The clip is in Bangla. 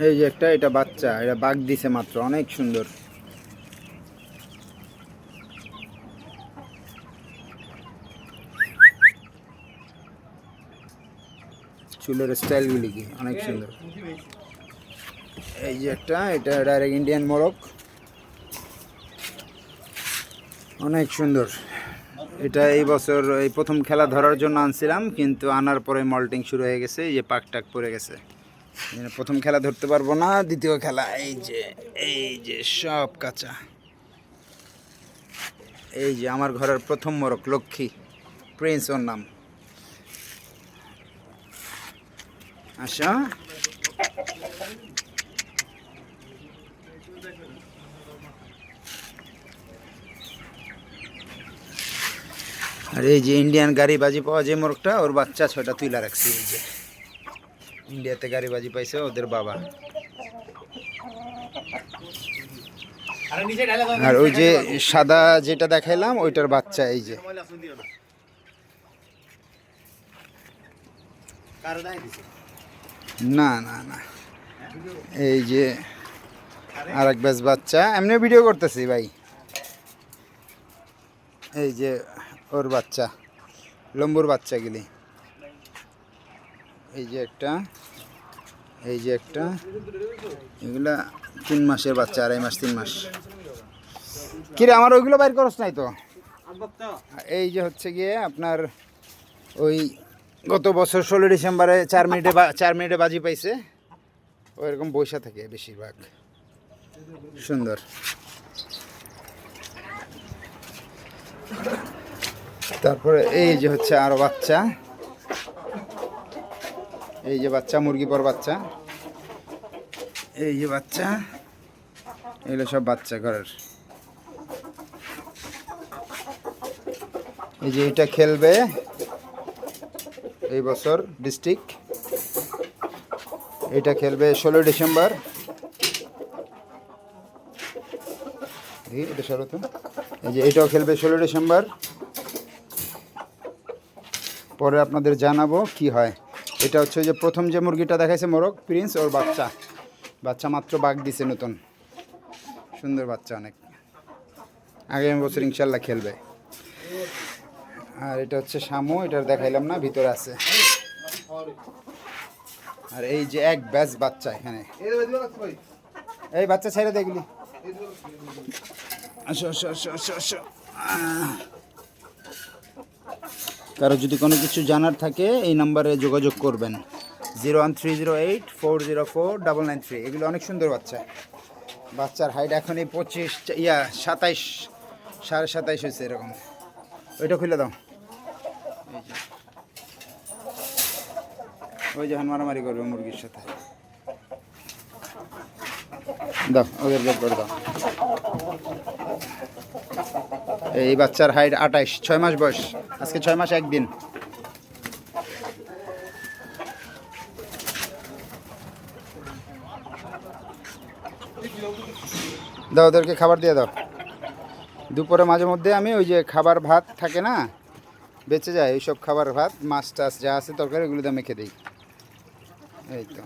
এই যে একটা, এটা বাচ্চা, এটা বাঘ দিছে মাত্র, অনেক সুন্দর। চুলের স্টাইলগুলি কি অনেক সুন্দর। এই যে একটা, এটা ডাইরেক্ট ইন্ডিয়ান মোরগ, অনেক সুন্দর। এটা এই বছর এই প্রথম খেলা ধরার জন্য আনছিলাম, কিন্তু আনার পরে মল্টিং শুরু হয়ে গেছে, এই যে পাক টাক পড়ে গেছে, প্রথম খেলা ধরতে পারবো না। দ্বিতীয় খেলা এই যে সব কাঁচা। এই যে আমার ঘরের প্রথম মোরগ লক্ষ্মী, প্রিন্স ওর নাম। আচ্ছা, আর এই যে ইন্ডিয়ান গাড়িবাজি পাওয়া যে মোরগটা, ওর বাচ্চা 6টা তুইলা রাখছি। এই যে ইন্ডিয়াতে গাড়িবাজি পাইছে ওদের বাবা। আর ওই যে সাদা যেটা দেখাইলাম ওইটার বাচ্চা। এই যে না না না, এই যে আর এক ব্যাচ বাচ্চা, এমনি ভিডিও করতেছি ভাই। এই যে ওর বাচ্চা, লম্বুর বাচ্চাগুলি। এই যে একটা, এই যে একটা, এগুলা 3 মাসের বাচ্চা, 2.5 মাস 3 মাস। কিরে আমার ওইগুলো বাইর করস নাই তো? এই যে হচ্ছে গিয়ে আপনার ওই গত বছর 16 ডিসেম্বরে 4 মিনিটে বাজি পাইছে, ওইরকম বৈশা থাকে বেশিরভাগ। সুন্দর। তারপরে এই যে হচ্ছে আরো বাচ্চা, এই যে বাচ্চা, মুরগি পর বাচ্চা, এই যে বাচ্চা, এগুলো সব বাচ্চা ঘরের। এই যে এটা খেলবে এই বছর ডিস্ট্রিক্ট, এটা খেলবে 16 ডিসেম্বর। এটা সরো তো। এই যে এটাও খেলবে 16 ডিসেম্বর। পরে আপনাদের জানাবো কি হয়। এটা হচ্ছে যে প্রথম যে মুরগিটা দেখাইছে মোরগ প্রিন্স, ওর বাচ্চা, বাচ্চা মাত্র বাঘ দিছে নতুন, সুন্দর বাচ্চা অনেক। আগামী বছর ইনশাল্লাহ খেলবে। আর এটা হচ্ছে শামু, এটার দেখাইলাম না, ভিতরে আছে। আর এই যে এক ব্যাচ বাচ্চা এখানে, এই বাচ্চা ছেড়ে দেখলি। আসো আসো আসো আসো আসো। কারো যদি কোনো কিছু জানার থাকে এই নাম্বারে যোগাযোগ করবেন, 01308404993। এগুলো অনেক সুন্দর বাচ্চা। বাচ্চার হাইট এখন এই 25 27 27.5 হয়েছে এরকম। ওইটা খুলে দাও। এই যে ওই যখন মারামারি করবে মুরগির সাথে, দাও ওদের বের করে দাও। এই বাচ্চার হাইট 28, 6 মাস বয়স, আজকে 6 মাস 1 দিন। দাও ওদেরকে খাবার দিয়ে দাও। দুপুরে মাঝে মধ্যে আমি ওই যে খাবার ভাত থাকে না, বেঁচে যায়, এইসব খাবার ভাত মাছ টাছ যা আছে তরকারি, ওগুলো দিয়ে মেখে দিই। এই তো।